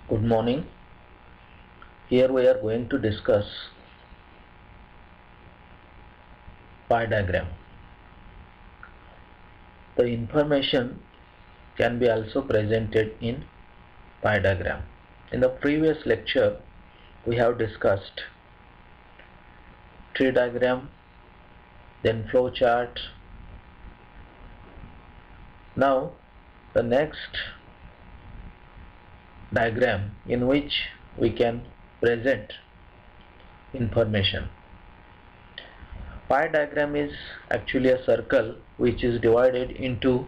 Good morning. Here we are going to discuss pie diagram. The information can be also presented in pie diagram. In the previous lecture, we have discussed tree diagram, then flow chart. Now, the next diagram in which we can present information. Pie diagram is actually a circle which is divided into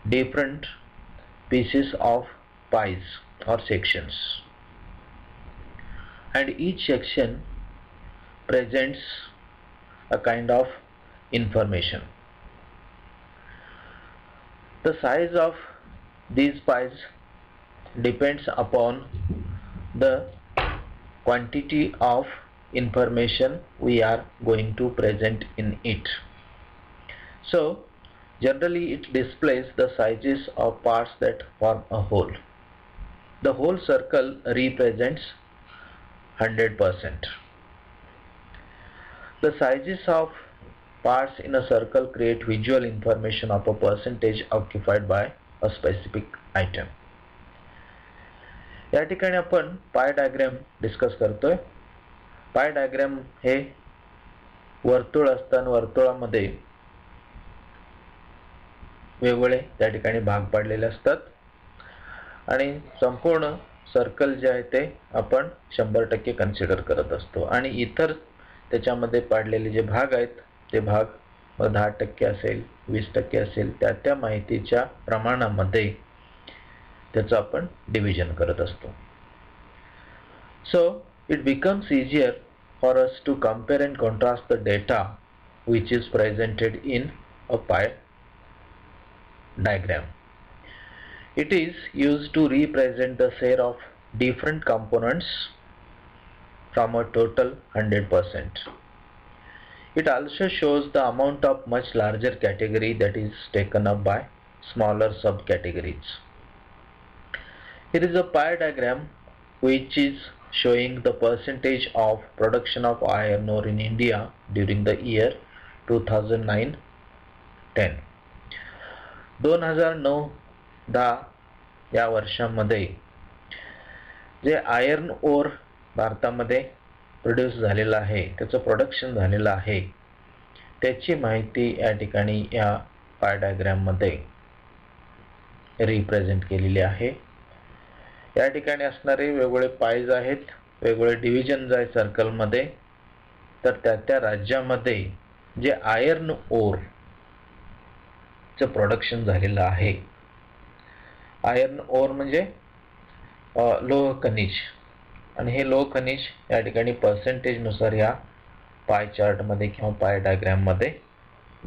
different pieces of pies or sections, and each section presents a kind of information. The size of these pies depends upon the quantity of information we are going to present in it. So generally it displays the sizes of parts that form a whole. The whole circle represents 100%. The sizes of parts in a circle create visual information of a percentage occupied by a specific item. या ठिकाणी आपण pie diagram discuss करतोय. Pie diagram हे वर्तुळ असताना वर्तुळामध्ये वेगवेगळे त्या ठिकाणी भाग पाडलेले असतात आणि संपूर्ण सर्कल जे आहे ते आपण 100% कन्सिडर करत असतो आणि इतर त्याच्यामध्ये पाडलेले जे भाग आहेत ते भाग 10% असेल 20% असेल त्या माहितीच्या प्रमाणामध्ये त्याचं आपण डिव्हिजन करत असतो. So it becomes easier for us to compare and contrast the data which is presented in a pie diagram. It is used to represent the share of different components from a total 100%. It also shows the amount of much larger category that is taken up by smaller subcategories. Here is a pie diagram which is showing the percentage of production of iron ore in India during the year 2009-10. 2009-10 या वर्षामध्ये जे iron ओर भारतामध्ये produce झालेलं आहे, त्याचं production झालेलं आहे, त्याची माहिती या ठिकाणी या पाय डायग्राममध्ये रिप्रेझेंट केलेली आहे. या ठिकाणी असणारे वेगवेगळे पायज आहेत, वेगवेगळे डिव्हिजन्स आहेत सर्कलमध्ये. तर त्या राज्यामध्ये जे आयर्न ओरचं प्रोडक्शन झालेलं आहे, आयर्न ओर म्हणजे लोह खनिज, आणि हे लोह खनिज या ठिकाणी पर्सेंटेजनुसार या पाय चार्टमध्ये किंवा पाय डायग्राममध्ये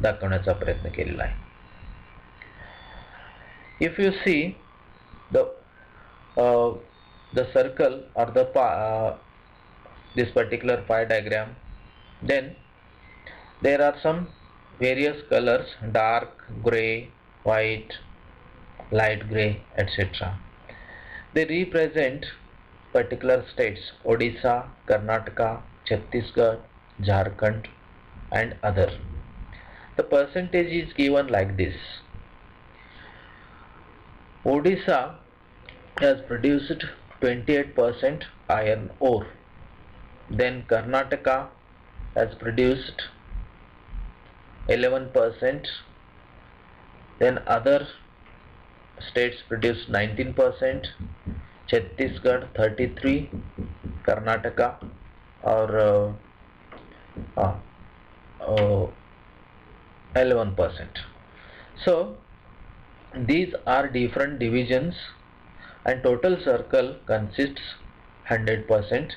दाखवण्याचा प्रयत्न केलेला आहे. If you see the circle or this particular pie diagram, then there are some various colors: dark gray, white, light gray, etc. They represent particular states: Odisha, Karnataka, Chhattisgarh, Jharkhand and other. The percentage is given like this. Odisha has produced 28% iron ore. Then Karnataka has produced 11%. Then other states produced 19%. Chhattisgarh 33%, Karnataka or 11%. So these are different divisions, and total circle consists 100%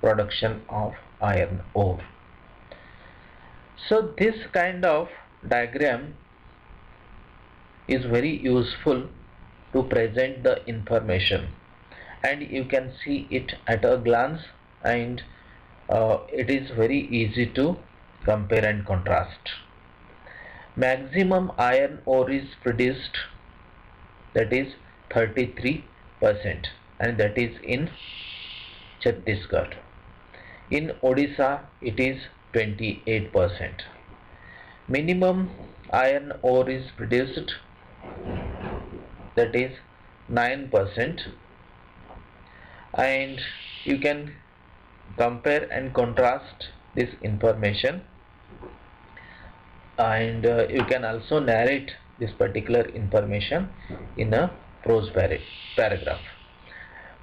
production of iron ore. So this kind of diagram is very useful to present the information, and you can see it at a glance, and it is very easy to compare and contrast. Maximum iron ore is produced, that is 33%. and that is in Chhattisgarh. In Odisha it is 28%. Minimum iron ore is produced, that is 9%, and you can compare and contrast this information, and you can also narrate this particular information in a prose paragraph.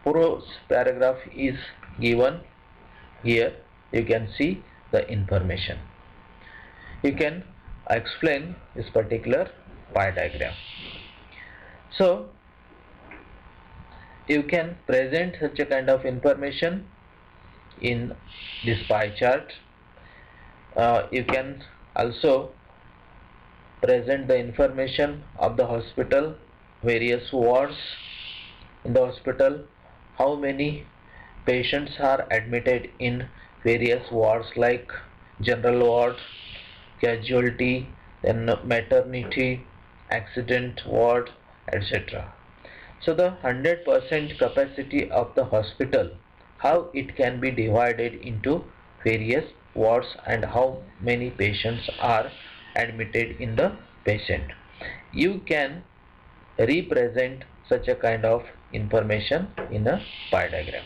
Prose paragraph is given here. You can see the information. You can explain this particular pie diagram. So you can present such a kind of information in this pie chart. You can also present the information of the hospital, various wards in the hospital, how many patients are admitted in various wards like general ward, casualty, then maternity, accident ward, etc. So the 100% capacity of the hospital, how it can be divided into various wards and how many patients are admitted in the patient. You can represent such a kind of information in a pie diagram.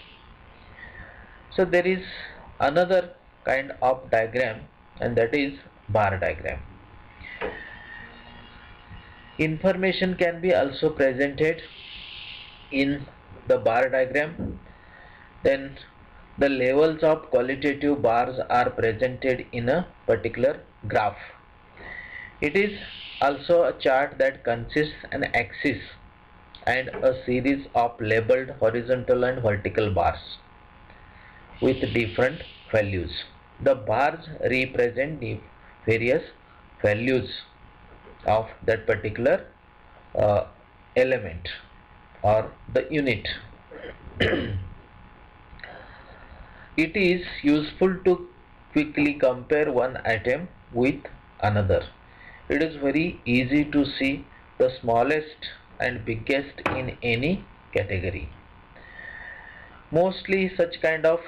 So there is another kind of diagram, and that is bar diagram. Information can be also presented in the bar diagram. Then the levels of qualitative bars are presented in a particular graph. It is also a chart that consists an axis and a series of labeled horizontal and vertical bars with different values. The bars represent the various values of that particular element or the unit. It is useful to quickly compare one item with another. It is very easy to see the smallest and biggest in any category. Mostly such kind of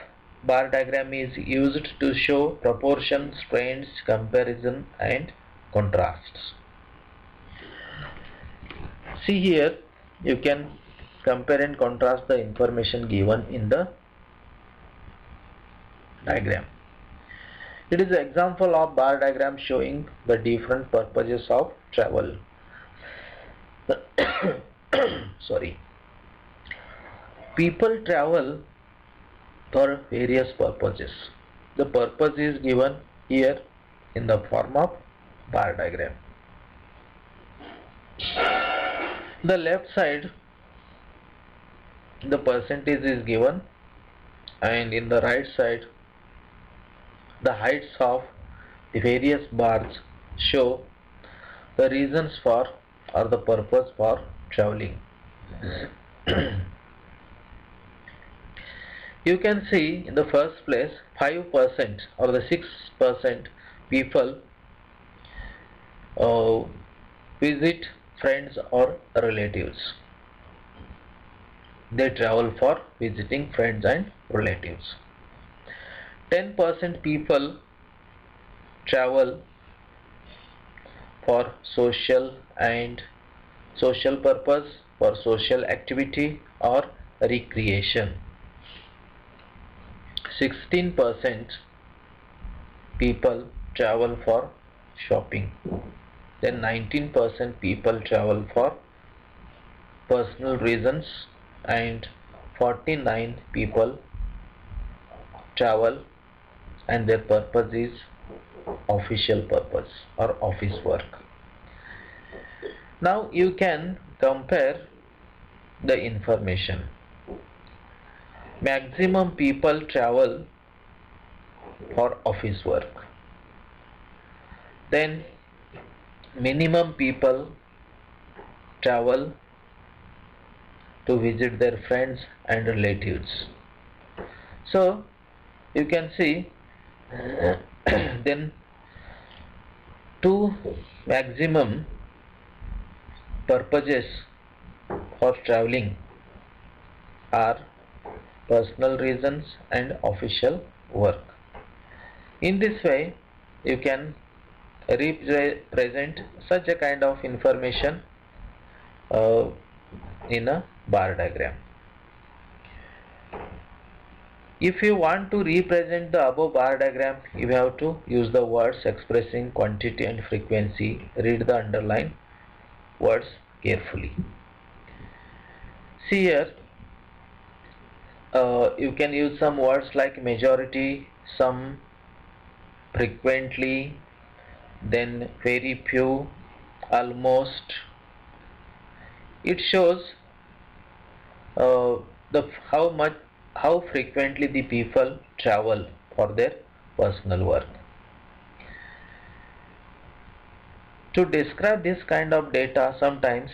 bar diagram is used to show proportions, trends, comparison and contrasts. See here, you can compare and contrast the information given in the diagram. It is an example of bar diagram showing the different purposes of travel. Sorry. People travel for various purposes. The purpose is given here in the form of bar diagram. The left side, the percentage is given, and in the right side, the heights of the various bars show the reasons for or the purpose for traveling. You can see in the first place 5% or the 6% people visit friends or relatives. They travel for visiting friends and relatives. 10% people travel for social purpose, for social activity or recreation. 16% people travel for shopping. Then 19% people travel for personal reasons, and 49 people travel and their purpose is official purpose or office work. Now you can compare the information. Maximum people travel for office work. Then minimum people travel to visit their friends and relatives. So you can see then two maximum purposes for traveling are personal reasons and official work. In this way, you can represent such a kind of information uh, in a bar diagram. If you want to represent the above bar diagram, you have to use the words expressing quantity and frequency. Read the underlined words carefully. See here, you can use some words like majority, some, frequently, then very few, almost. It shows the how frequently the people travel for their personal work. To describe this kind of data, sometimes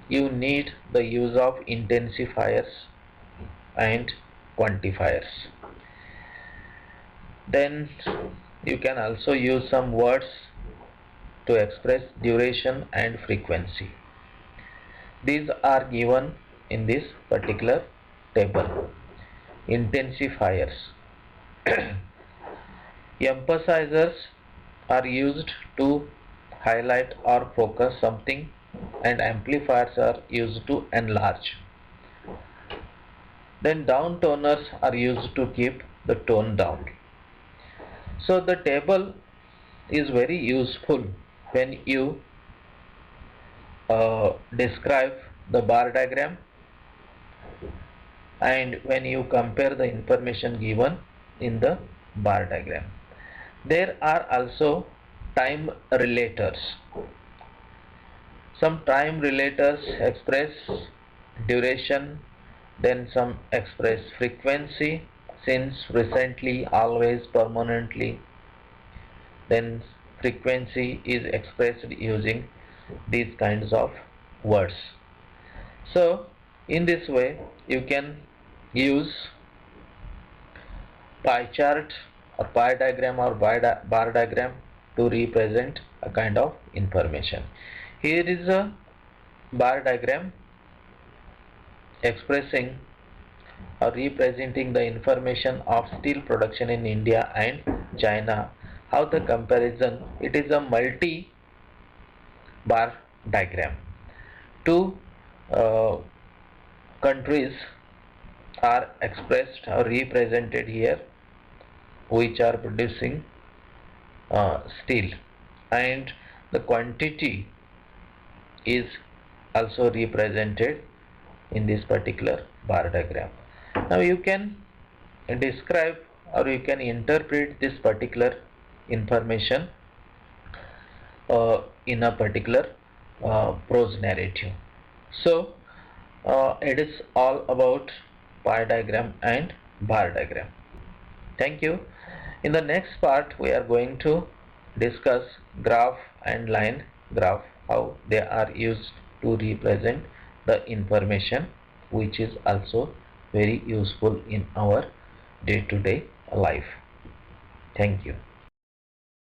you need the use of intensifiers and quantifiers. Then you can also use some words to express duration and frequency. These are given in this particular table. Intensifiers. Emphasizers are used to highlight or focus something, and amplifiers are used to enlarge. Then downtoners are used to keep the tone down. So the table is very useful when you describe the bar diagram and when you compare the information given in the bar diagram. There are also time relators. Some time relators express duration, then some express frequency, since, recently, always, permanently. Then frequency is expressed using these kinds of words. So in this way you can use pie chart or pie diagram or bar diagram to represent a kind of information. Here is a bar diagram expressing or representing the information of steel production in India and China. How the comparison, it is a multi bar diagram. Two countries are expressed or represented here which are producing steel, and the quantity is also represented in this particular bar diagram. Now you can describe or you can interpret this particular information in a particular prose narrative. So it is all about pie diagram and bar diagram. Thank you. In the next part we are going to discuss graph and line graph, how they are used to represent the information, which is also very useful in our day-to-day life. Thank you.